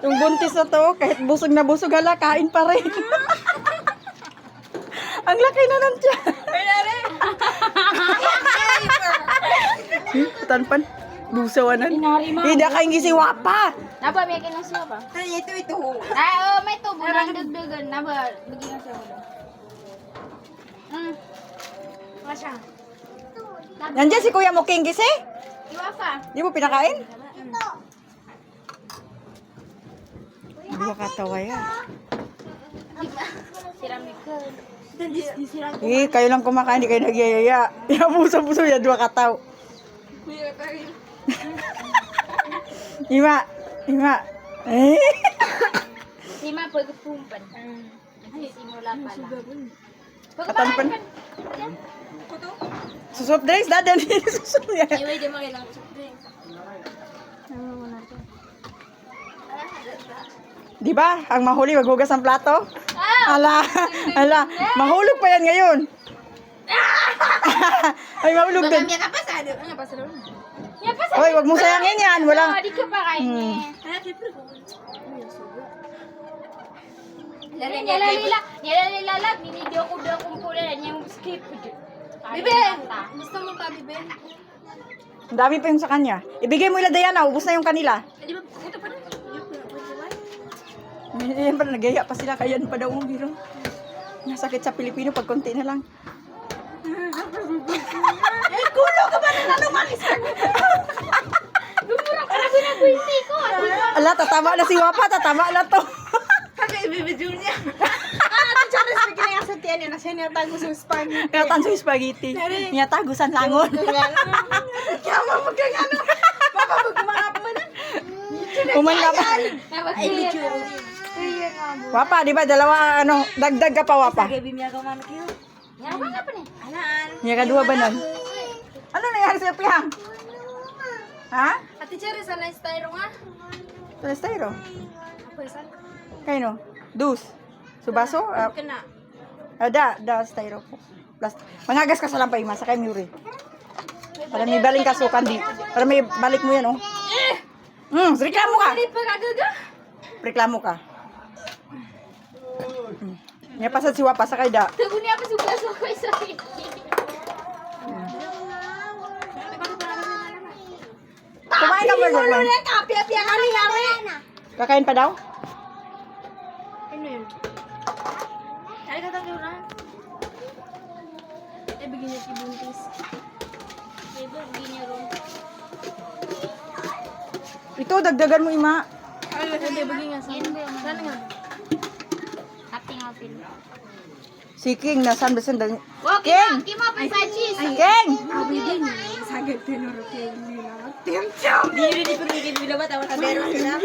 Yung buntis na to, kahit busog na busog, hala, kain pa rin. Ang laki na nun siya. Tanpan. Busawanan. Hindi ka yung gisiwa pa. Naba, may kinasuwa pa. Ito. Ay, may tubo na dagdagan. Naba, bigyan na siya. Masya. Nandiyan si Kuya mo King gisi? Iwa pa. Di mo pinakain? Hindi ko katawa yan. Siramikal. Kayo lang kumakain, di kayo nagyayaya. Buso-buso yan, dua kataw. Ima. Sima, pagpumpan. Simula pa lang. Katampan. Susop drinks, dadan. Susop yan. Iway, di mo kailangan soft drinks. Di ba? Ang mahuli, maghugas ng plato. Ala. Mahulog pa yan ngayon. Ay, mahulog din. Yan pa sa Hoy, wag mong sayangin yan. Walang... Di ka pa kain Nilalag, ninidyo ko daw kung pula yung skip. Biben! Gusto mo pa, Biben? Ang dami pa yung sa kanya. Ibigay mo ila Diana, ubus na yung kanila. Di ba, ito pa rin. Yan pa, nagaya pa sila, kaya pa daw ang biro. Nasakit sa Pilipino pag konti na lang. Kulo ka ba na lumalis? Lumurang ka na binabwinti ko. Ala, tatama na si Wapa, tatama na to. Kaya ibibidyo niya. Ate Charis, bigyan nga sa tiyan niya na siya niyatago sa spaghetti. Kaya tanso yung spaghetti. Niya tagusan langon. Kaya mamagkagano. Mapapag mga pamanan. Uman ka pa. Ay, medyo. Wapa, di ba? Dalawa, dagdag ka pa, Wapa. Gabi niya ka man kayo. Yan ba nga pa niya? Alaan. Niya kadua ba nun? Ano nangyari sa'yo, Pihang? Ha? Ate Charis, ano yung styro nga? Palestero. Pwesan? Kayo no? Dus. Subaso? Kana. Da, styro po. Mangagas ka sa lampay, masa kay Muri. Para may baling kasukan di. Para may balik mo yan, oh. Reklamo ka. Hindi pa kagaga? Reklamo ka. Niya pasad si Wapa sa kay da. Tago niya pa sugaso ko isa. Kumain ka burger man. Kapya-pya ka ni Yari. Kakain pa daw? Ano yun? Kaya ka tayo na. Eh, bigyan niya si Buntis. Diba, bigyan niya ron. Ito, dagdagan mo, Ima. Ay, hindi, bigyan nga sa sana nga. Acting apil. Si King, nasan ba sandal? Wow, King! kima pa sa cheese. King! Abi din. Sagad tinuro kayo nila. Tiyam-tiyam. Di ko rin binabatawa ka meron sila.